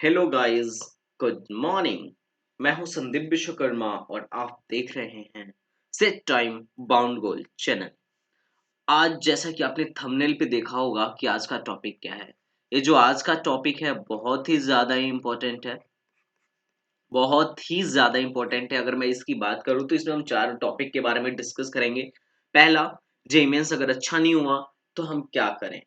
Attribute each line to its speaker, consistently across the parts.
Speaker 1: Hello guys, good morning. मैं हूं संदीप विश्वकर्मा और आप देख रहे हैं सेट टाइम बाउंड गोल चैनल। आज जैसा कि आपने थंबनेल पे देखा होगा कि आज का टॉपिक क्या है। ये जो आज का टॉपिक है बहुत ही ज़्यादा इम्पोर्टेंट है, बहुत ही ज़्यादा इम्पोर्टेंट है। अगर मैं इसकी बात करूँ तो इसमें हम 4 टॉपिक के बारे में डिस्कस करेंगे। पहला, जेईई मेंस अगर अच्छा नहीं हुआ तो हम क्या करें?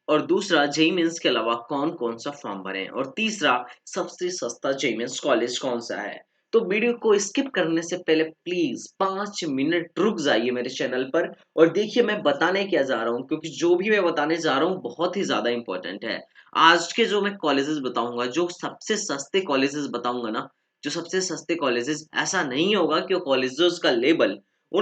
Speaker 1: और दूसरा, जेईई मेंस के अलावा कौन-कौन सा फॉर्म भरें? और तीसरा, सबसे सस्ता जेईई मेंस कॉलेज कौन-सा है? तो वीडियो को स्किप करने से पहले प्लीज़ 5 मिनट रुक जाइए मेरे चैनल पर और देखिए मैं बताने क्या जा रहा हूँ, क्योंकि जो भी मैं बताने जा रहा हूँ बहुत ही ज़्यादा इम्पोर्टेंट है। आज के जो मैं कॉलेजेस बताऊँगा, जो सबसे सस्ते कॉलेजेस बताऊँगा ना, जो सबसे सस्ते कॉलेजेस, ऐसा नहीं होगा कि उन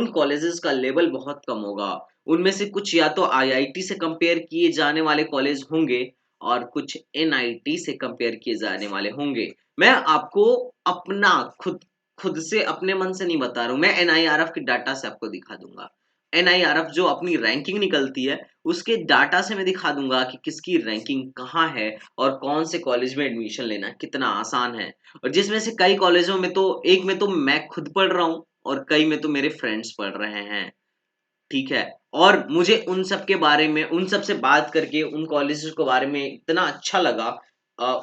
Speaker 1: कॉलेजेस का लेवल बहुत कम होगा। उनमें से कुछ या तो आईआईटी से कंपेयर किए जाने वाले कॉलेज होंगे और कुछ एनआईटी से कंपेयर किए जाने वाले होंगे। मैं आपको अपना खुद खुद से अपने मन से नहीं बता रहा हूँ, मैं एनआईआरएफ के डाटा से आपको दिखा दूँगा। एनआईआरएफ जो अपनी रैंकिंग निकलती है, उसके डाटा से मैं दिखा दूँगा कि किसकी रैंकिंग कहाँ है और कौन से कॉलेज में एडमिशन लेना कितना आसान है। और जिसमें से कई कॉलेजों में तो एक में तो मैं खुद पढ़ रहा हूँ और कई में तो मेरे फ्रेंड्स पढ़ रहे हैं। ठीक है? और मुझे उन सब के बारे में उन सब से बात करके उन कॉलेजेस के बारे में इतना अच्छा लगा।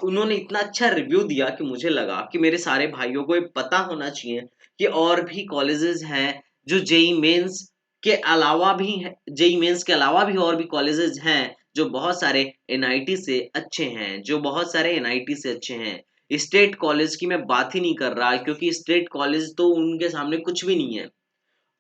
Speaker 1: उन्होंने इतना अच्छा रिव्यू दिया कि मुझे लगा कि मेरे सारे भाइयों को ये पता होना चाहिए कि और भी कॉलेजेस हैं जो जेईई मेंस के अलावा भी हैं, जेईई मेंस के अलावा भी और भी कॉलेजेस हैं जो बहुत सारे एनआईटी से अच्छे हैं, जो बहुत सारे एनआईटी से अच्छे हैं। स्टेट कॉलेज की मैं बात ही नहीं कर रहा क्योंकि स्टेट कॉलेज तो उनके सामने कुछ भी नहीं है।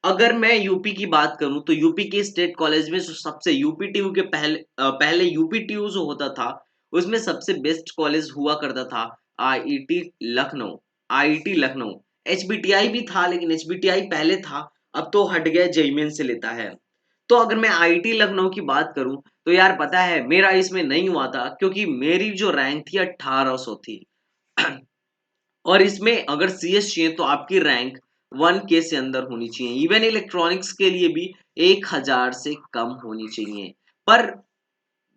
Speaker 1: अगर मैं यूपी की बात करूँ तो यूपी के स्टेट कॉलेज में जो सबसे यूपीटीयू के पहले यूपीटीयू जो होता था, उसमें सबसे बेस्ट कॉलेज हुआ करता था आईआईटी लखनऊ। आईआईटी लखनऊ, एचबीटीआई भी था लेकिन एचबीटीआई पहले था, अब तो हट गया, जेईई मेंस से लेता है। तो अगर मैं आईआईटी लखनऊ की बात करूँ तो यार पता है मेरा इसमें नहीं हुआ था क्योंकि मेरी जो रैंक थी 1800 थी। और इसमें अगर सीएस चाहिए तो आपकी रैंक 1K से अंदर होनी चाहिए। इवन इलेक्ट्रॉनिक्स के लिए भी 1000 से कम होनी चाहिए। पर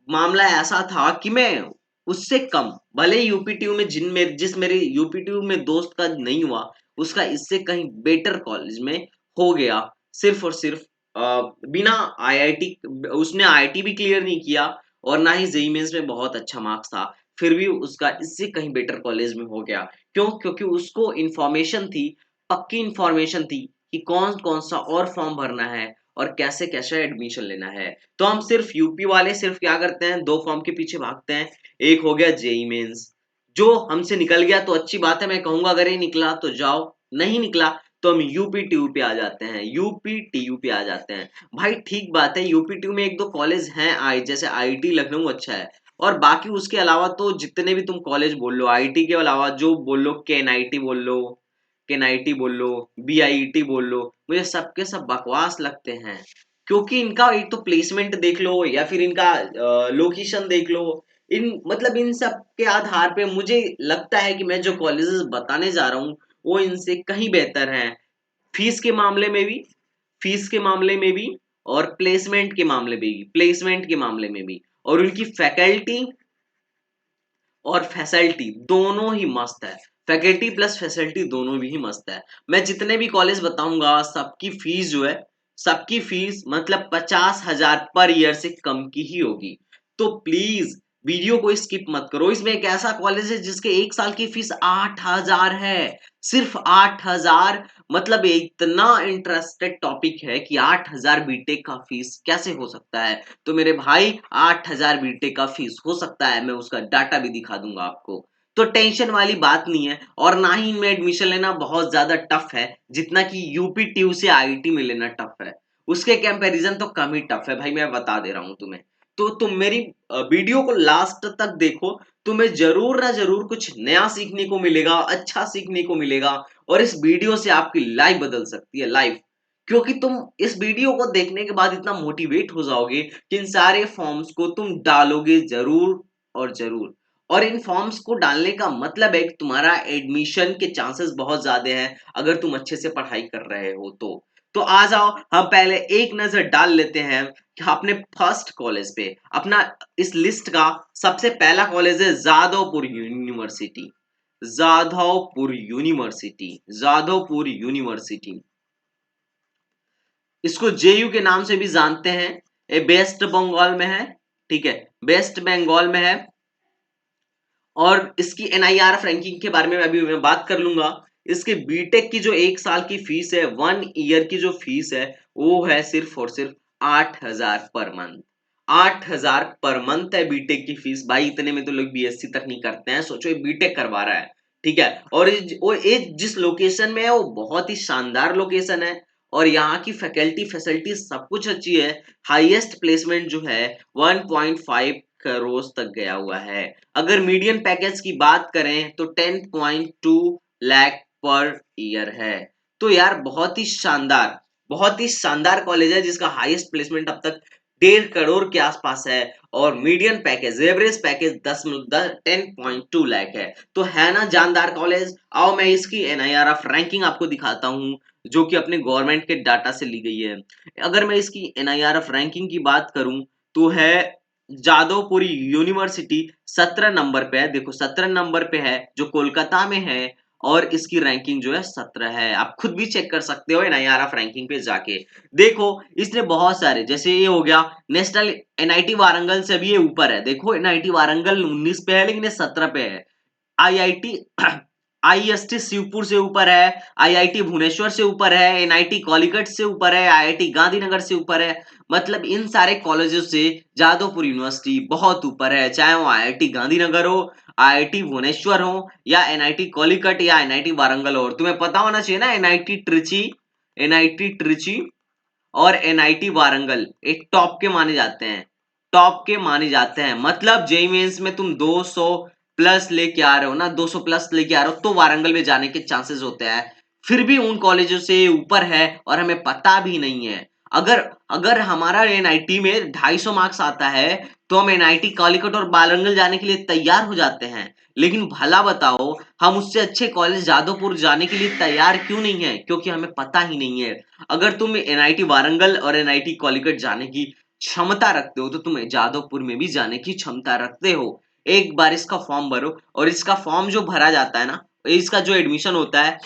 Speaker 1: मामला ऐसा था कि मैं उससे कम, भले यूपीटीयू में जिस मेरे यूपीटीयू में दोस्त का नहीं हुआ, उसका इससे कहीं बेटर कॉलेज में हो गया। सिर्फ और सिर्फ बिना आईआईटी, उसने आईआईटी भी क्लियर नहीं किया और ना ही जेईई मेंस में बहुत अच्छा मार्क्स था, फिर भी उसका इससे कहीं बेटर कॉलेज में हो गया। क्यों? क्योंकि उसको इन्फॉर्मेशन थी, पक्की इन्फॉर्मेशन थी कि कौन कौन सा और फॉर्म भरना है और कैसे कैसे एडमिशन लेना है। तो हम सिर्फ यूपी वाले सिर्फ क्या करते हैं, 2 फॉर्म के पीछे भागते हैं। एक हो गया जेईई मेंस, जो हमसे निकल गया तो अच्छी बात है, मैं कहूँगा अगर ये निकला तो जाओ, नहीं निकला तो हम यूपीटीयू पे आ जाते हैं, यूपीटीयू पे आ जाते हैं। भाई ठीक बात है, यूपीटीयू में 1-2 कॉलेज हैं जैसे आईआईटी लखनऊ अच्छा है, और बाकी उसके अलावा तो जितने भी तुम कॉलेज बोल लो, आईआईटी के अलावा जो बोल लो, केएनआईटी बोल लो, केएनआईटी बोल लो, बीआईटी बोल लो, मुझे सब के सब बकवास लगते हैं। क्योंकि इनका एक तो प्लेसमेंट देख लो या फिर इनका लोकेशन देख लो, इन मतलब इन सब के आधार पे मुझे लगता है कि मैं जो कॉलेजेस बताने जा रहा हूँ वो इनसे कहीं बेहतर हैं। फीस के मामले में भी, फीस के मामले में भी, और प्लेसमेंट के मामले में भी, और उनकी फैकल्टी और फैसिलिटी दोनों ही मस्त है। फैकल्टी प्लस फैसिलिटी दोनों भी ही मस्त है। मैं जितने भी कॉलेज बताऊंगा सबकी फीस जो है, सबकी फीस मतलब 50,000 पर ईयर से कम की ही होगी। तो प्लीज वीडियो को स्किप मत करो। इसमें एक ऐसा कॉलेज है जिसके 1 साल की फीस 8,000 है, सिर्फ 8,000। मतलब ये इतना इंटरेस्टेड टॉपिक है कि 8,000 बीटेक का फीस कैसे हो सकता है? तो मेरे भाई 8,000 बीटेक का फीस हो सकता है, मैं उसका डाटा भी दिखा दूंगा आपको। तो टेंशन वाली बात नहीं है, और ना ही इनमें एडमिशन लेना बहुत ज्यादा टफ है जितना कि यूपी ट्यू से आईआईटी में लेना टफ है। उसके कंपैरिजन तो कम ही टफ है भाई, मैं बता दे रहा हूं तुम्हें। तो तुम मेरी वीडियो को लास्ट तक देखो, तुम्हें जरूर ना जरूर कुछ नया सीखने को मिलेगा, अच्छा सीखने को मिलेगा, और इस वीडियो से आपकी लाइफ बदल सकती है, लाइफ। क्योंकि तुम इस वीडियो को देखने के बाद इतना मोटिवेट हो जाओगे कि इन सारे फॉर्म्स को तुम डालोगे जरूर और जरूर। और इन फॉर्म्स को डालने का मतलब है कि तुम्हारा एडमिशन के चांसेस बहुत ज्यादा हैं अगर तुम अच्छे से पढ़ाई कर रहे हो तो आ जाओ हम पहले एक नजर डाल लेते हैं कि अपने फर्स्ट कॉलेज पे। अपना इस लिस्ट का सबसे पहला कॉलेज है Jadavpur university, Jadavpur university, Jadavpur university, इसको जेयू के नाम से भी जानते हैं। ये वेस्ट बंगाल में है, ठीक है, वेस्ट बंगाल में है। और इसकी एनआईआरएफ रैंकिंग के बारे में अभी मैं बात कर लूंगा। इसके बीटेक की जो 1 साल की फीस है, 1 ईयर की जो फीस है, वो है सिर्फ और सिर्फ 8,000 पर मंथ। 8,000 पर मंथ है बीटेक की फीस। भाई इतने में तो लोग बीएससी तक नहीं करते हैं, सोचो ये बीटेक करवा रहा है, ठीक है। और ये जिस लोकेशन में है वो बहुत ही शानदार लोकेशन है, और यहाँ की फैकल्टी फैसिलिटी सब कुछ अच्छी है। हाईएस्ट प्लेसमेंट जो है 1.5 करोड़ तक गया हुआ है। अगर मीडियन पैकेज की बात करें तो 10.2 लाख पर ईयर है। तो यार बहुत ही शानदार कॉलेज है जिसका हाईएस्ट प्लेसमेंट अब तक 1.5 करोड़ के आसपास है, और median package average package 10.2 lakh है। तो है ना जानदार कॉलेज। आओ मैं इसकी एनआईआरएफ रैंकिंग आपको दिखाता हूँ, जो कि अपने गवर्नमेंट के डाटा से ली गई है। अगर मैं इसकी एनआईआरएफ रैंकिंग की बात करूं तो है जादवपुरी यूनिवर्सिटी 17 नंबर पे है। देखो 17 नंबर पे है, जो कोलकाता में है, और इसकी रैंकिंग जो है 17 है। आप खुद भी चेक कर सकते हो एनआईआरएफ रैंकिंग पे जाके। देखो इसने बहुत सारे, जैसे ये हो गया नेशनल एनआईटी वारंगल से भी ये ऊपर है। देखो एनआईटी वारंगल 19 पे है, लेकिन ये 17 पे है। आईआईटी आईएसटी शिवपुर से ऊपर है, आईआईटी भुवनेश्वर से ऊपर है, एनआईटी कॉलीकट से ऊपर है, आईआईटी गांधीनगर से ऊपर है। मतलब इन सारे कॉलेजों से जादवपुर यूनिवर्सिटी बहुत ऊपर है, चाहे वो आईआईटी गांधीनगर हो, आईआईटी भुवनेश्वर हो, या एनआईटी कॉलीकट, या एनआईटी वारंगल हो। तुम्हें पता होना चाहिए ना, एनआईटी ट्रिची और एनआईटी वारंगल एक टॉप के माने जाते हैं, टॉप के माने जाते हैं। मतलब जेईई मेंस में तुम 200 प्लस लेके आ रहे हो ना, 200 प्लस लेके आ रहे हो तो वारंगल में जाने के चांसेस होते हैं। फिर भी उन कॉलेजों से ऊपर है और हमें पता भी नहीं है। अगर अगर हमारा एनआईटी में 250 मार्क्स आता है तो हम एनआईटी कॉलीकट और वारंगल जाने के लिए तैयार हो जाते हैं। लेकिन भला बताओ, हम उससे अच्छे कॉलेज जादवपुर जाने के लिए तैयार क्यों नहीं है? क्योंकि हमें पता ही नहीं है। अगर तुम एनआईटी वारंगल और एनआईटी कॉलीकट जाने की क्षमता रखते हो तो तुम जादवपुर में भी जाने की क्षमता रखते हो। एक बार इसका फॉर्म भरो, और इसका फॉर्म जो भरा जाता है ना, इसका जो एडमिशन होता है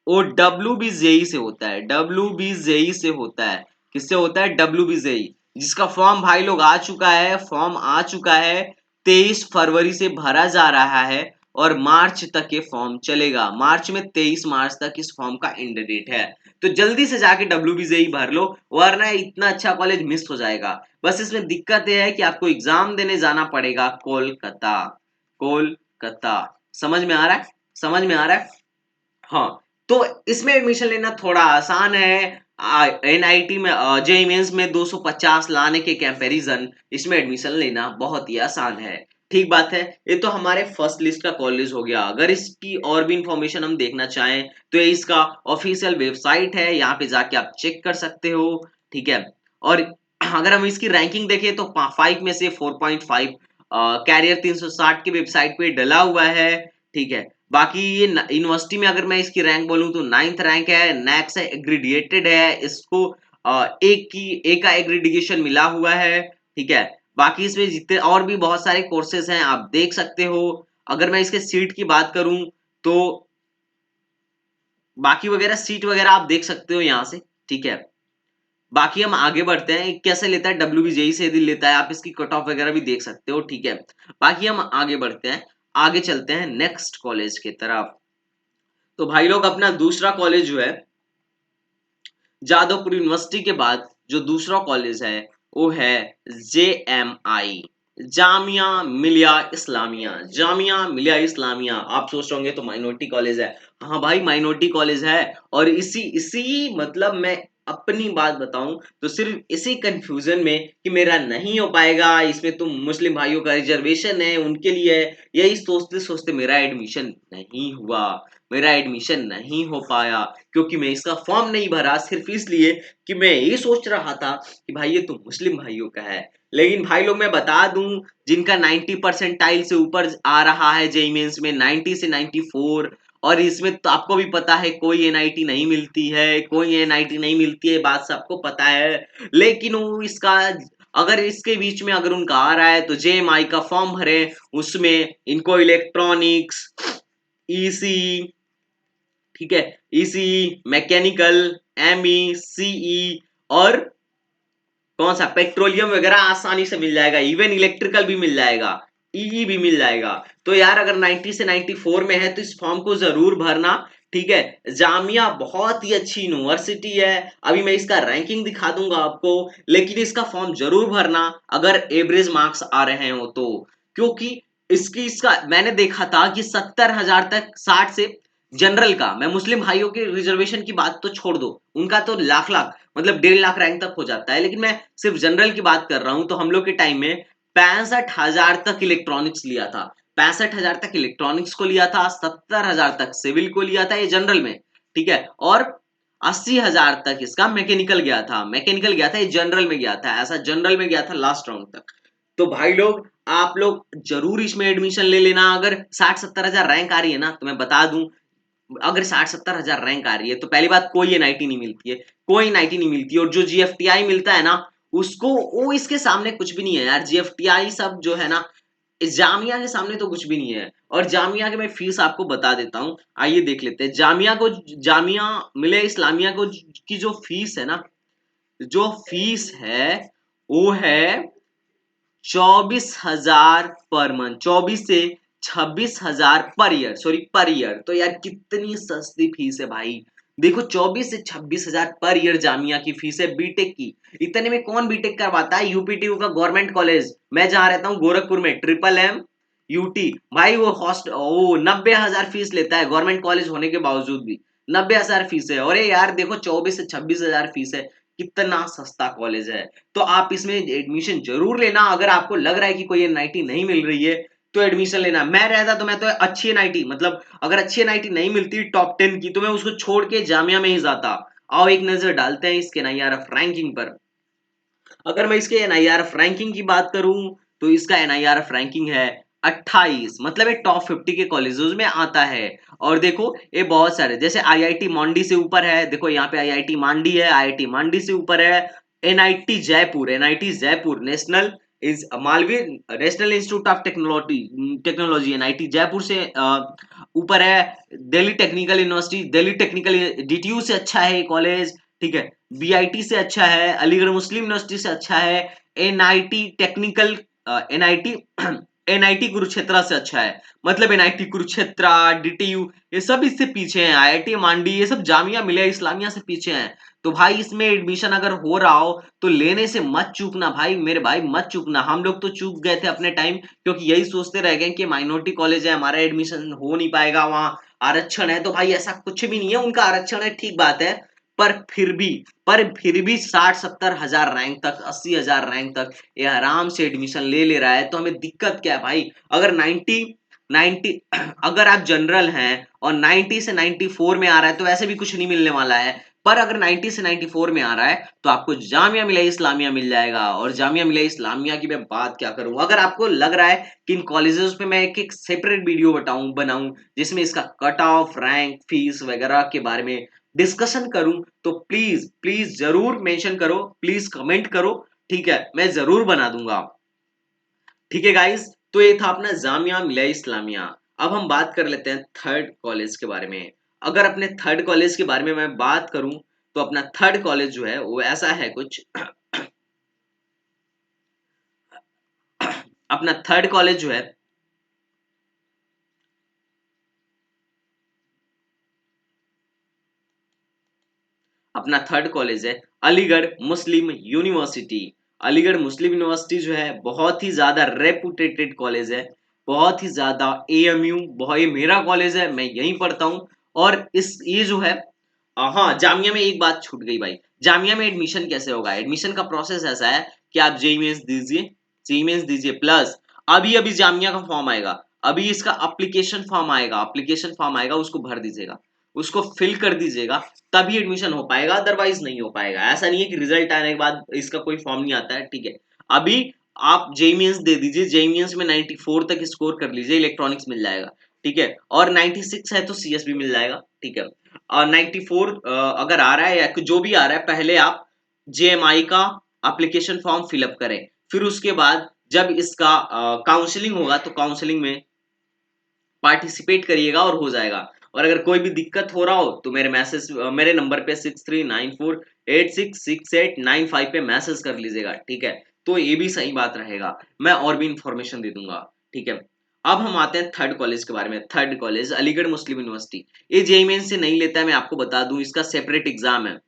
Speaker 1: वो WBJEE से होता है, WBJEE से होता है। किससे होता है? WBJEE, जिसका फॉर्म भाई लोग आ चुका है, फॉर्म आ चुका है। 23 फरवरी से भरा जा रहा है और मार्च तक ये फॉर्म चलेगा। मार्च में 23 मार्च तक इस फॉर्म का एंड डेट है। तो जल्दी से जाके WBJEE भर लो, वरना इतना अच्छा कॉलेज मिस हो जाएगा। बस इसमें दिक्कत यह है कि आपको एग्जाम देने जाना पड़ेगा कोलकाता। कोलकाता समझ में आ रहा है? समझ में आ रहा है? हाँ। तो इसमें एडमिशन लेना थोड़ा आसान है। एनआईटी में जेईई मेंस में 250 लाने के कंपैरिजन इसमें एडमिशन लेना बहुत ही आसान है। ठीक बात है। ये तो हमारे फर्स्ट लिस्ट का कॉलेज हो गया। अगर इसकी और भी इंफॉर्मेशन हम देखना चाहें तो ये इसका ऑफिशियल वेबसाइट है, यहाँ पे जाके आप चेक कर सकते हो, ठीक है। और अगर हम इसकी रैंकिंग देखें तो 5 में से 4.5 कैरियर 360 की वेबसाइट पे डला हुआ है, ठीक है। बाकी ये यूनिवर्सिटी में अगर मैं इसकी रैंक बोलूं तो 9th रैंक है, नैक से एग्रीडिएटेड है, इसको ए का एग्रीडिएशन मिला हुआ है, ठीक है। बाकी इसमें जितने और भी बहुत सारे कोर्सेज हैं आप देख सकते हो। अगर मैं इसके सीट की बात करूं तो बाकी वगैरह सीट वगैरह आप देख सकते हो यहाँ से, ठीक है। बाकी हम आगे बढ़ते हैं, कैसे लेता है WBJEE से यदि लेता है, आप इसकी कट ऑफ वगैरह भी देख सकते हो, ठीक है। बाकी हम आगे बढ़ते हैं, आगे चलते हैं नेक्स्ट कॉलेज की तरफ। तो भाई लोग अपना दूसरा कॉलेज जो है, जादवपुर यूनिवर्सिटी के बाद जो दूसरा कॉलेज है वो है JMI, जामिया मिलिया इस्लामिया। जामिया मिलिया इस्लामिया, आप सोच रहे होंगे तो माइनॉरिटी कॉलेज है। हाँ भाई माइनॉरिटी कॉलेज है। और इसी इसी मतलब मैं अपनी बात बताऊं तो सिर्फ इसी कंफ्यूजन में कि मेरा नहीं हो पाएगा, इसमें तो मुस्लिम भाइयों का रिजर्वेशन है उनके लिए, यही सोचते सोचते मेरा एडमिशन नहीं हुआ, मेरा एडमिशन नहीं हो पाया। क्योंकि मैं इसका फॉर्म नहीं भरा सिर्फ इसलिए कि मैं ये सोच रहा था कि भाई ये तो मुस्लिम भाइयों का है। लेकिन भाई लोग मैं बता दूं, जिनका 90 परसेंटाइल से ऊपर आ रहा है जेईई मेंस में, 90 से 94, और इसमें तो आपको भी पता है कोई एनआईटी नहीं मिलती है, कोई एनआईटी नहीं मिलती है, बात सबको पता है। लेकिन वो इसका अगर इसके बीच में अगर उनका आ रहा है तो जेएमआई का फॉर्म भरे, उसमें इनको इलेक्ट्रॉनिक्स, ईसी, ठीक है, ईसी, मैकेनिकल, एमई, सीई और कौन सा पेट्रोलियम वगैरह आसानी से मिल जाएगा, इवन इलेक्ट्रिकल भी मिल जाएगा, ईई भी मिल जाएगा। तो यार अगर 90 से 94 में है तो इस फॉर्म को जरूर भरना, ठीक है। जामिया बहुत ही अच्छी यूनिवर्सिटी है, अभी मैं इसका रैंकिंग दिखा दूंगा आपको, लेकिन इसका फॉर्म जरूर भरना अगर एवरेज मार्क्स आ रहे हो तो, क्योंकि इसका मैंने देखा था कि 70,000 तक, 60 से जनरल का, मैं मुस्लिम भाइयों के रिजर्वेशन की बात तो छोड़ दो, उनका तो लाख लाख मतलब 1.5 लाख रैंक तक हो जाता है, लेकिन मैं सिर्फ जनरल की बात कर रहा हूं। तो हम लोग के टाइम में 65,000 तक इलेक्ट्रॉनिक्स लिया था, 65,000 तक इलेक्ट्रॉनिक्स को लिया था, 70,000 तक सिविल को लिया था ये जनरल में, ठीक है, और 80,000 तक इसका मैकेनिकल गया था, मैकेनिकल गया था ये जनरल में गया था, ऐसा जनरल में गया था लास्ट राउंड तक। तो भाई लोग आप लोग जरूर इसमें एडमिशन ले लेना। अगर 60-70 हजार रैंक आ रही है ना, तो मैं बता दूं, अगर 60-70 हजार रैंक आ रही है तो पहली बात कोई एनआईटी नहीं मिलती है, कोई एनआईटी नहीं मिलती है, और जो जीएफटीआई मिलता है ना, उसको वो इसके सामने कुछ भी नहीं है यार, जीएफटीआई सब जो है ना, इस जामिया के सामने तो कुछ भी नहीं है। और जामिया के मैं फीस आपको बता देता हूँ, आइए देख लेते हैं जामिया मिले इस्लामिया को की जो फीस है ना, जो फीस है वो है 24,000 पर मंथ, 24 से 26 हजार per year, sorry per year. तो यार कितनी सस्ती फीस है भाई, देखो 24 से 26 हजार पर ईयर जामिया की फीस है बीटेक की। इतने में कौन बीटेक करवाता है, यूपीटीयू का गवर्नमेंट कॉलेज, मैं जहां रहता हूँ गोरखपुर में, ट्रिपल एम यूटी, भाई वो हॉस्ट वो 90,000 फीस लेता है, गवर्नमेंट कॉलेज होने के बावजूद भी 90,000 फीस है। और यार देखो 24 से 26 हजार फीस है, कितना सस्ता कॉलेज है। तो आप इसमें एडमिशन जरूर लेना, अगर आपको लग रहा है कि कोई एनआईटी नहीं मिल रही है तो एडमिशन लेना। मैं रहता तो मैं तो अच्छी एनआईटी, मतलब अगर अच्छी एनआईटी नहीं मिलती टॉप 10 की, तो मैं उसको छोड़ के जामिया में ही जाता। आओ एक नजर डालते हैं इसके एनआईआरएफ रैंकिंग पर। अगर मैं इसके एनआईआरएफ रैंकिंग की बात करूं तो इसका एनआईआरएफ रैंकिंग है 28, मतलब ये टॉप 50 के कॉलेजेस में आता है। और देखो ये बहुत सारे, जैसे आईआईटी मांडी से ऊपर है, देखो यहाँ पे आईआईटी मांडी है, आईआईटी मांडी से ऊपर है, NIT Jaipur national is Malviya national institute of technology NIT Jaipur से ऊपर है, Delhi technical university, Delhi technical DTU से अच्छा है ये कॉलेज, ठीक है, बीआईटी से अच्छा है, अलीगढ़ मुस्लिम यूनिवर्सिटी से अच्छा है, NIT technical NIT NIT Kurukshetra से अच्छा है, मतलब एनआईटी कुरुक्षेत्र, डीटीयू, ये सब इससे पीछे हैं, आईआईटी मांडी, ये सब जामिया मिलिया इस्लामिया से पीछे हैं। तो भाई इसमें एडमिशन अगर हो रहा हो तो लेने से मत चूकना भाई, मेरे भाई मत चूकना। हम लोग तो चूक गए थे अपने टाइम, क्योंकि यही सोचते रह गए कि माइनॉरिटी कॉलेज है, हमारा एडमिशन हो नहीं पाएगा, वहां आरक्षण है। तो भाई ऐसा कुछ भी नहीं है, उनका आरक्षण है ठीक बात है, पर फिर भी पर फिर भी 60-70 हजार रैंक तक, 80,000 रैंक तक ये आराम से एडमिशन ले ले रहा है, तो हमें दिक्कत क्या है भाई। अगर 90 अगर आप जनरल हैं और 90 से 94 में आ रहा है तो वैसे भी कुछ नहीं मिलने वाला है, पर अगर 90 से 94 में आ रहा है तो आपको जामिया मिलिया इस्लामिया मिल जाएगा। और जामिया मिलिया इस्लामिया की मैं बात क्या करूं, अगर आपको लग रहा है कि इन कॉलेजेस पे मैं एक एक सेपरेट वीडियो बनाऊं जिसमें इसका कट ऑफ रैंक फीस वगैरह के बारे में डिस्कशन करूं, तो प्लीज प्लीज जरूर मेंशन करो, प्लीज कमेंट करो, ठीक है, मैं जरूर बना दूंगा। ठीक है गाइस, तो ये था अपना जामिया मिलिया इस्लामिया। अब हम बात कर लेते हैं थर्ड कॉलेज के बारे में। अगर अपने थर्ड कॉलेज के बारे में मैं बात करूं तो अपना थर्ड कॉलेज जो है वो ऐसा है कुछ अपना थर्ड कॉलेज जो है, अपना थर्ड कॉलेज है अलीगढ़ मुस्लिम यूनिवर्सिटी। अलीगढ़ मुस्लिम यूनिवर्सिटी जो है बहुत ही ज्यादा रेपुटेटेड कॉलेज है, बहुत ही ज्यादा एएमयू, बहुत, ये मेरा कॉलेज है, मैं यहीं पढ़ता हूँ। और इस ये जो है हाँ, जामिया में एक बात छूट गई भाई, जामिया में एडमिशन कैसे होगा। एडमिशन का प्रोसेस ऐसा है कि आप जेई मेंस दीजिए, जेई मेंस दीजिए प्लस अभी अभी जामिया का फॉर्म आएगा, अभी इसका एप्लीकेशन फॉर्म आएगा, एप्लीकेशन फॉर्म आएगा, उसको भर दीजिएगा, उसको फिल कर दीजिएगा, तभी एडमिशन हो पाएगा, अदरवाइज नहीं हो पाएगा। ऐसा नहीं है कि रिजल्ट आने के बाद इसका कोई फॉर्म नहीं आता है, ठीक है। अभी आप जेई मेंस दे दीजिए, जेई मेंस में 94 तक स्कोर कर लीजिए, इलेक्ट्रॉनिक्स मिल जाएगा, ठीक है, और 96 है तो सीएस भी मिल जाएगा, ठीक है। और 94 अगर आ रहा है या जो भी आ रहा है, पहले आप जेएमआई का एप्लीकेशन फॉर्म फिलअप करें। फिर उसके बाद जब इसका काउंसलिंग होगा तो काउंसलिंग में पार्टिसिपेट करिएगा और हो जाएगा। और अगर कोई भी दिक्कत हो रहा हो तो मेरे नंबर पे 6394866895 पे मैसेज कर लीजिएगा, ठीक है। तो ये भी सही बात रहेगा, मैं और भी इंफॉर्मेशन दे दूंगा, ठीक है। अब हम आते हैं थर्ड कॉलेज के बारे में। थर्ड कॉलेज अलीगढ़ मुस्लिम यूनिवर्सिटी। ये जेईई मेंस से नहीं लेता है, मैं आपको बता दूं, इसका सेपरेट एग्जाम है,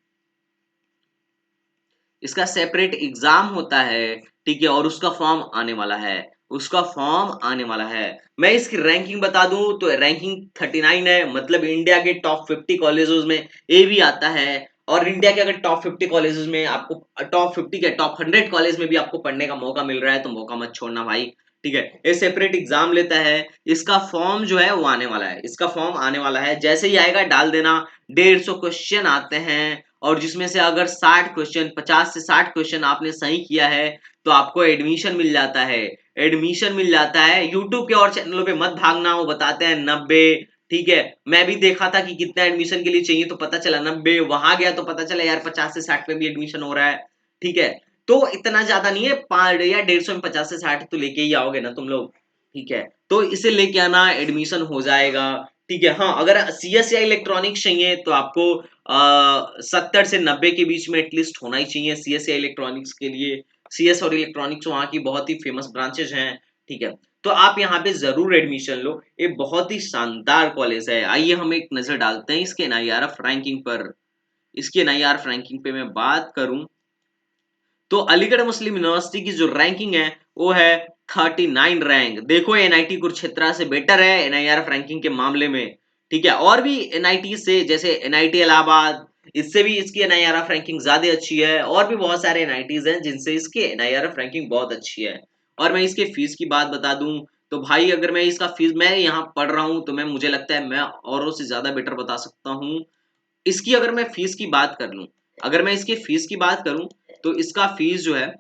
Speaker 1: इसका सेपरेट एग्जाम होता है, ठीक है। और उसका फॉर्म आने वाला है, उसका फॉर्म आने वाला है। मैं इसकी रैंकिंग बता दूं तो रैंकिंग 39 है, मतलब इंडिया के टॉप 50 कॉलेजेस में ये भी आता है। और इंडिया के अगर टॉप 50 कॉलेजेस में आपको, टॉप 50 के टॉप 100 कॉलेज में भी आपको पढ़ने का मौका मिल रहा है तो मौका मत छोड़ना भाई, ठीक है। ये सेपरेट एग्जाम लेता है, इसका फॉर्म जो है वो आने वाला है, इसका फॉर्म आने वाला है, जैसे ही आएगा डाल देना। 150 क्वेश्चन आते हैं और जिसमें से अगर 60 क्वेश्चन, 50 से 60 क्वेश्चन आपने सही किया है तो आपको एडमिशन मिल जाता है, एडमिशन मिल जाता है। यूट्यूब के और चैनलों पे मत भागना, वो बताते हैं 90, ठीक है। मैं भी देखा था कि कितना एडमिशन के लिए चाहिए तो पता चला 90, वहां गया तो पता चला यार 50 से 60 पे भी एडमिशन हो रहा है, ठीक है। तो इतना ज्यादा नहीं है, 5 या 150 में 50 से 60 तो लेके ही आओगे ना तुम लोग, ठीक है। तो इसे लेके आना, एडमिशन हो जाएगा, ठीक है। हाँ, अगर सीएस या इलेक्ट्रॉनिक्स चाहिए तो आपको 70 से 90 के बीच में एटलीस्ट होना ही चाहिए सीएस या इलेक्ट्रॉनिक्स के लिए। सीएस और इलेक्ट्रॉनिक्स वहाँ की बहुत ही फेमस ब्रांचेज हैं, ठीक है। तो आप यहाँ पे जरूर एडमिशन लो, ये बहुत ही शानदार कॉलेज है। आइए हम एक नजर डालते हैं इसके एनआईआरएफ रैंकिंग पर। इसकी एनआईआरएफ रैंकिंग पे मैं बात करूं तो अलीगढ़ मुस्लिम यूनिवर्सिटी की जो रैंकिंग है वो है 39 रैंक। देखो एनआईटी कुरुक्षेत्र से बेटर है एनआईआरएफ रैंकिंग के मामले में, ठीक है। और भी एनआईटी से, जैसे एनआईटी इलाहाबाद, इससे भी इसकी एनआईआरएफ रैंकिंग ज्यादा अच्छी है। और भी बहुत सारे एनआईटीज हैं जिनसे इसकी एनआईआरएफ रैंकिंग बहुत अच्छी है। और मैं इसके फीस की बात बता दूं तो भाई, अगर मैं इसका फीस, मैं यहाँ पढ़ रहा हूँ तो मैं, मुझे लगता है मैं औरों से ज्यादा बेटर बता सकता हूँ। इसकी अगर मैं फीस की बात कर लूं, अगर मैं इसकी फीस की बात करूं तो इसका फीस जो है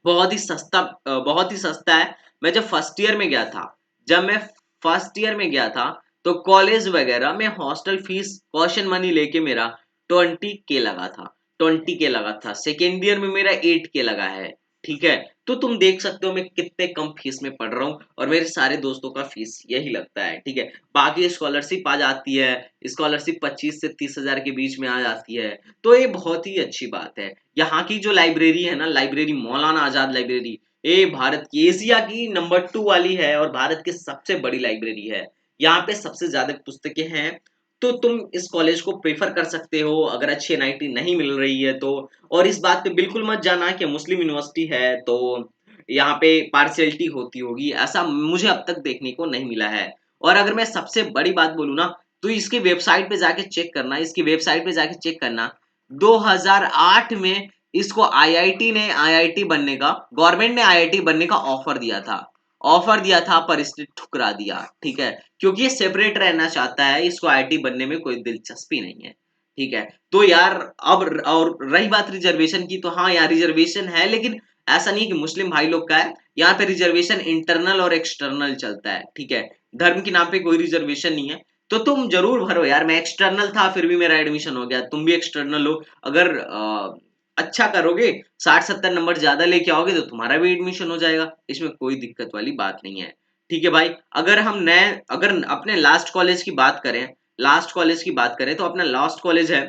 Speaker 1: बहुत ही सस्ता, बहुत ही सस्ता है। मैं जब फर्स्ट ईयर में गया था, जब मैं फर्स्ट ईयर में गया था तो कॉलेज वगैरह में हॉस्टल फीस कॉशन मनी लेके मेरा 20K लगा था, 20K लगा था। सेकेंड ईयर में मेरा 8K लगा है, ठीक है। तो तुम देख सकते हो मैं कितने कम फीस में पढ़ रहा हूँ, और मेरे सारे दोस्तों का फीस यही लगता है, ठीक है। बाकी स्कॉलरशिप आ जाती है, स्कॉलरशिप 25 से 30 हजार के बीच में आ जाती है, तो ये बहुत ही अच्छी बात है। यहाँ की जो लाइब्रेरी है ना, लाइब्रेरी मौलाना आजाद लाइब्रेरी, ये भारत की, एशिया की नंबर 2 वाली है और भारत की सबसे बड़ी लाइब्रेरी है। यहाँ पे सबसे ज्यादा पुस्तकें हैं। तो तुम इस कॉलेज को प्रेफर कर सकते हो अगर अच्छी एनआईटी नहीं मिल रही है तो। और इस बात पे बिल्कुल मत जाना कि मुस्लिम यूनिवर्सिटी है तो यहाँ पे पार्शियलिटी होती होगी, ऐसा मुझे अब तक देखने को नहीं मिला है। और अगर मैं सबसे बड़ी बात बोलूँ ना तो इसकी वेबसाइट पे जाके चेक करना, इसकी वेबसाइट पे जाके चेक करना, 2008 में इसको आईआईटी ने, आईआईटी बनने का, गवर्नमेंट ने आईआईटी बनने का ऑफर दिया था, ऑफर दिया था पर इसने ठुकरा दिया, ठीक है। क्योंकि ये सेपरेट रहना चाहता है, इसको आईआईटी बनने में कोई दिलचस्पी नहीं है, ठीक है। तो यार, अब और रही बात रिजर्वेशन की, तो हाँ यार रिजर्वेशन है, लेकिन ऐसा नहीं कि मुस्लिम भाई लोग का है। यहाँ पे रिजर्वेशन इंटरनल और एक्सटर्नल चलता है, ठीक है। धर्म के नाम पे कोई रिजर्वेशन नहीं है। तो तुम जरूर भरो यार, मैं एक्सटर्नल था फिर भी मेरा एडमिशन हो गया, तुम भी एक्सटर्नल हो, अगर अच्छा करोगे, 60-70 नंबर ज्यादा लेके आओगे तो तुम्हारा भी एडमिशन हो जाएगा, इसमें कोई दिक्कत वाली बात नहीं है, ठीक है भाई। अगर अपने लास्ट कॉलेज की बात करें, लास्ट कॉलेज की बात करें तो अपना लास्ट कॉलेज है,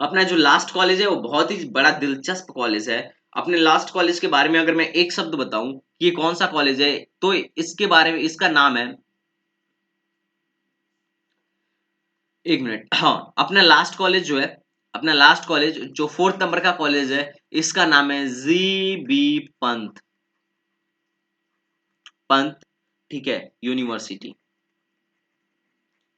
Speaker 1: अपना जो लास्ट कॉलेज है वो बहुत ही बड़ा दिलचस्प कॉलेज है। अपने लास्ट कॉलेज के बारे में अगर मैं एक शब्द बताऊं कि ये कौन सा कॉलेज है, तो इसके बारे में, इसका नाम है, एक मिनट, हाँ, अपना लास्ट कॉलेज जो है, अपना लास्ट कॉलेज जो 4th नंबर का कॉलेज है, इसका नाम है जी बी पंत, ठीक है, यूनिवर्सिटी,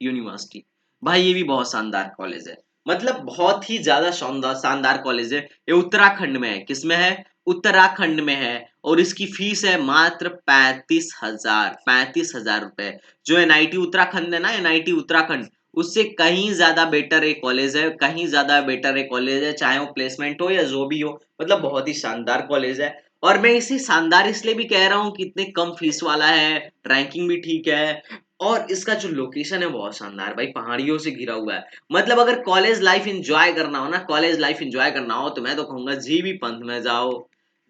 Speaker 1: यूनिवर्सिटी। भाई ये भी बहुत शानदार कॉलेज है, मतलब बहुत ही ज्यादा शानदार शानदार कॉलेज है। ये उत्तराखंड में है, किसमें है, उत्तराखंड में है। और इसकी फीस है मात्र 35 हजार, 35 हजार रुपए। जो एनआईटी उत्तराखंड है ना, एनआईटी उत्तराखंड, उससे कहीं ज्यादा बेटर एक कॉलेज है, कहीं ज्यादा बेटर एक कॉलेज है, चाहे वो प्लेसमेंट हो या जो भी हो, मतलब बहुत ही शानदार कॉलेज है। और मैं इसे शानदार इसलिए भी कह रहा हूँ कि इतने कम फीस वाला है, रैंकिंग भी ठीक है, और इसका जो लोकेशन है बहुत शानदार भाई, पहाड़ियों से घिरा हुआ है। मतलब अगर कॉलेज लाइफ एंजॉय करना हो ना, कॉलेज लाइफ एंजॉय करना हो तो मैं तो कहूंगा जीबी पंथ में जाओ।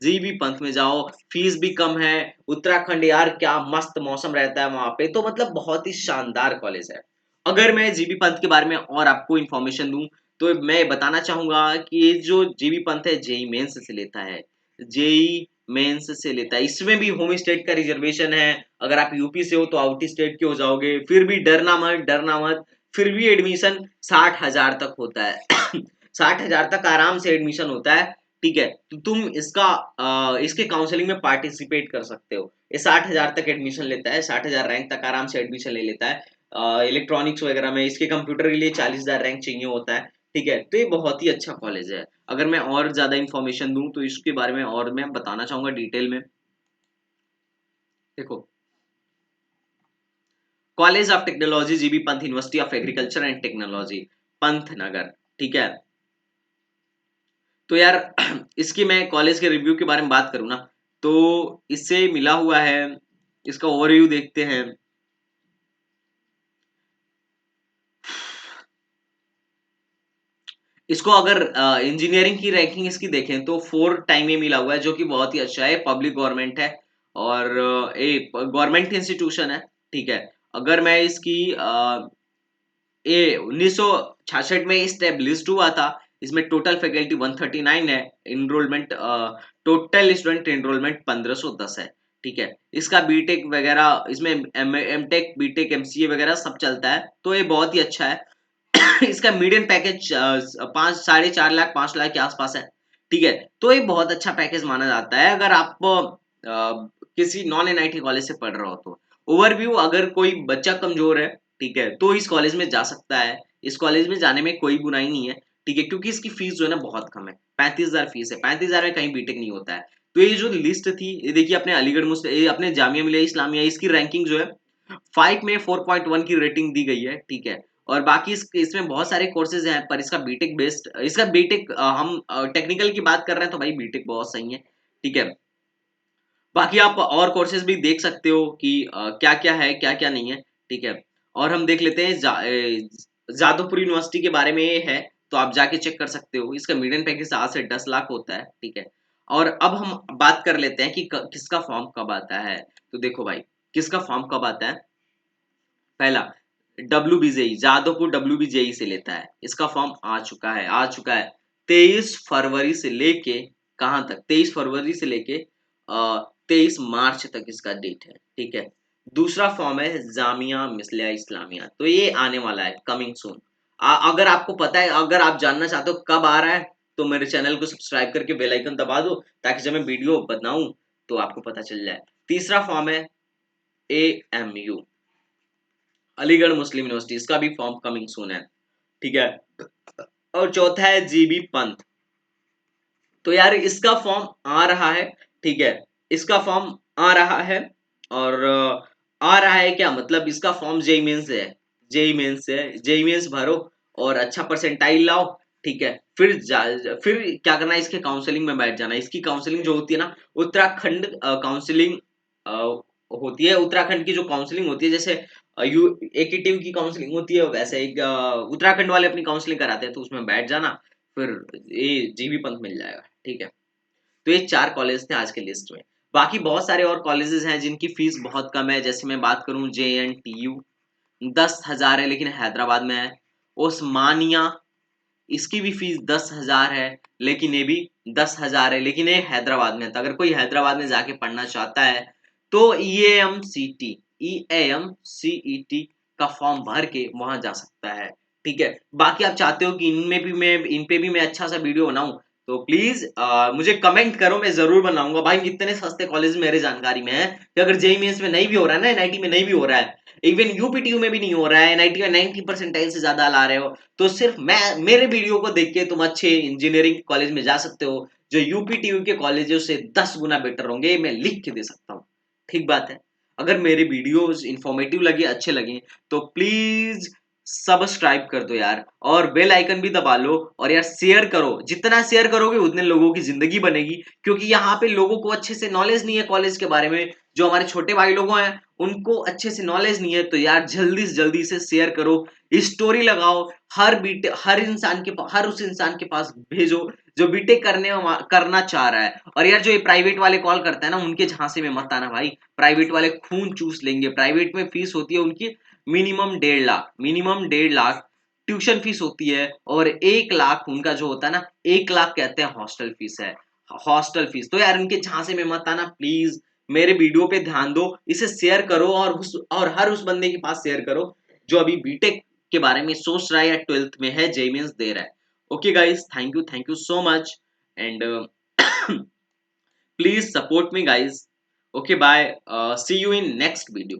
Speaker 1: जीबी पंथ में जाओ, फीस भी कम है। उत्तराखंड यार क्या मस्त मौसम रहता है वहां पे, तो मतलब बहुत ही शानदार कॉलेज है। अगर मैं जीबी पंथ के बारे में और आपको इन्फॉर्मेशन दूं तो मैं बताना चाहूंगा कि ये जो जीबी पंथ है जेई मेंस से लेता है। जेई मेंस से लेता है, इसमें भी होम स्टेट का रिजर्वेशन है। अगर आप यूपी से हो तो आउट स्टेट के हो जाओगे, फिर भी डरना मत, डरना मत। फिर भी एडमिशन 60,000 तक होता है। 60,000 तक आराम से एडमिशन होता है। ठीक है, तो तुम इसके काउंसलिंग में पार्टिसिपेट कर सकते हो। ये 60,000 तक एडमिशन लेता है, 60,000 रैंक तक आराम से एडमिशन ले लेता है। इलेक्ट्रॉनिक्स वगैरह में इसके कंप्यूटर के लिए 40,000 रैंक चाहिए होता है। ठीक है, तो ये बहुत ही अच्छा कॉलेज है। अगर मैं और ज्यादा इन्फॉर्मेशन दूं तो इसके बारे में और मैं बताना चाहूंगा डिटेल में। देखो, college of technology GB Pant, university of agriculture and technology, Pantnagar. ठीक है, तो यार इसकी मैं कॉलेज के रिव्यू के बारे में बात करूं ना, तो इससे मिला हुआ है। इसका ओवरव्यू देखते हैं। इसको अगर इंजीनियरिंग की रैंकिंग इसकी देखें तो 4 टाइम में मिला हुआ है, जो कि बहुत ही अच्छा है। पब्लिक गवर्नमेंट है और एक गवर्नमेंट इंस्टीट्यूशन है। ठीक है, अगर मैं इसकी ये 1966 में स्टेब्लिश्ड हुआ था। इसमें टोटल फैकल्टी 139 है। इनरोलमेंट, टोटल स्टूडेंट एनरोलमेंट 1510 है। ठीक है, इसका बीटेक वगैरह, इसमें एमटेक बीटेक एमसीए वगैरह सब चलता है, तो ये बहुत ही अच्छा है। इसका मीडियन पैकेज 4.5 लाख 5 लाख के आसपास है। ठीक है, तो ये बहुत अच्छा पैकेज माना जाता है अगर आप किसी नॉन एनआईटी कॉलेज से पढ़ रहे हो तो। ओवरव्यू, अगर कोई बच्चा कमजोर है, ठीक है, तो इस कॉलेज में जा सकता है। इस कॉलेज में जाने में कोई बुराई नहीं है। ठीक है, क्योंकि इसकी फीस जो है ना बहुत कम है, 35,000 फीस है। 35,000 में कहीं बीटेक नहीं होता है। तो ये जो लिस्ट थी, ये देखिए, अपने अलीगढ़ मुस्लिम, ये अपने जामिया मिलिया इस्लामिया, इसकी रैंकिंग जो है 5 में 4.1 की रेटिंग दी गई है। ठीक है, और बाकी इसमें बहुत सारे कोर्सेज हैं, पर इसका बीटेक बेस्ड, इसका बीटेक, हम टेक्निकल की बात कर रहे हैं तो भाई बीटेक बहुत सही है। ठीक है, बाकी आप और कोर्सेज भी देख सकते हो कि क्या क्या है, क्या क्या नहीं है। ठीक है, और हम देख लेते हैं जादवपुर यूनिवर्सिटी के बारे में। ये है तो आप जाके चेक कर सकते हो। इसका मीडियन पैकेज 7 से 10 लाख होता है। ठीक है, और अब हम बात कर लेते हैं कि किसका फॉर्म कब आता है। तो देखो भाई, किसका फॉर्म कब आता है। पहला, WBJई, जादवपुर WBJई से लेता है। इसका फॉर्म आ चुका है 23 फरवरी से लेके, कहां तक, 23 फरवरी से लेके 23 मार्च तक इसका डेट है। ठीक है, दूसरा फॉर्म है जामिया मिस्लिया इस्लामिया, तो ये आने वाला है, कमिंग सून। अगर आपको पता है, अगर आप जानना चाहते हो कब आ रहा है, तो मेरे चैनल को सब्सक्राइब करके बेल आइकन दबा दो, ताकि जब मैं वीडियो बनाऊं तो आपको पता चल जाए। तीसरा फॉर्म है AMU, अलीगढ़ मुस्लिम यूनिवर्सिटी, इसका भी फॉर्म कमिंग सून है। ठीक है, और चौथा है जीबी पंत। तो यार इसका फॉर्म आ रहा है। ठीक है, इसका फॉर्म आ रहा है, और आ रहा है क्या मतलब, इसका फॉर्म जेई मेंस से है। जेई मेंस से है, जेई मेंस भरो और अच्छा परसेंटाइल लाओ। ठीक है, फिर क्या करना है, इसके काउंसलिंग में बैठ जाना। इसकी काउंसलिंग जो होती है ना, उत्तराखंड काउंसलिंग होती है। उत्तराखंड की जो काउंसलिंग होती है, जैसे यू एकेटिव की काउंसलिंग होती है, वैसे एक उत्तराखंड वाले अपनी काउंसलिंग कराते हैं, तो उसमें बैठ जाना। फिर ये जीबी पंथ मिल जाएगा। ठीक है, तो ये 4 कॉलेज थे आज के लिस्ट में। बाकी बहुत सारे और कॉलेजेस हैं जिनकी फीस बहुत कम है। जैसे मैं बात करूं, JNTU 10,000 है, लेकिन हैदराबाद में है। ओस्मानिया, इसकी भी फीस 10,000 है, लेकिन ये भी 10,000 है, लेकिन ये हैदराबाद में है। तो अगर कोई हैदराबाद में जाके पढ़ना चाहता है तो EAMCET का फॉर्म भर के वहां जा सकता है। ठीक है, बाकी आप चाहते हो कि इन पे भी मैं अच्छा सा वीडियो बनाऊं, तो प्लीज मुझे कमेंट करो, मैं जरूर बनाऊंगा भाई। इतने सस्ते कॉलेज मेरे जानकारी में है कि अगर जेई मेंस में नहीं भी हो रहा है ना, एनआईटी में नहीं भी हो रहा है, इवन यूपीटीयू में भी नहीं हो रहा है, एनआईटी में 90 परसेंटाइल से ज्यादा ला रहे हो, तो सिर्फ मैं मेरे वीडियो को देख के तुम अच्छे इंजीनियरिंग कॉलेज में जा सकते हो, जो यूपीटीयू के कॉलेजों से 10 गुना बेटर होंगे, मैं लिख के दे सकता हूँ। ठीक बात है। अगर मेरे वीडियोस इंफॉर्मेटिव लगे, अच्छे लगे, तो प्लीज सब्सक्राइब कर दो यार, और बेल आइकन भी दबा लो, और यार शेयर करो, जितना शेयर करोगे उतने लोगों की जिंदगी बनेगी, क्योंकि यहाँ पे लोगों को अच्छे से नॉलेज नहीं है कॉलेज के बारे में। जो हमारे छोटे भाई लोग हैं उनको अच्छे से नॉलेज नहीं है, तो यार जल्दी से जल्दी से शेयर करो, स्टोरी लगाओ, हर उस इंसान के पास भेजो जो बीटेक करना चाह रहा है। और यार जो ये प्राइवेट वाले कॉल करते हैं ना, उनके झांसे में मत आना भाई, प्राइवेट वाले खून चूस लेंगे। प्राइवेट में फीस होती है उनकी मिनिमम 1.5 लाख ट्यूशन फीस होती है, और 1 लाख उनका जो होता है ना, 1 लाख कहते हैं हॉस्टल फीस है, हॉस्टल फीस। तो यार उनके झांसे में मत आना प्लीज, मेरे वीडियो पे ध्यान दो, इसे शेयर करो, और हर उस बंदे के पास शेयर करो जो अभी बीटेक के बारे में सोच रहा है या 12th में है, जेई मेंस दे रहा है। Okay guys, thank you so much, and please support me guys. Okay bye, see you in next video.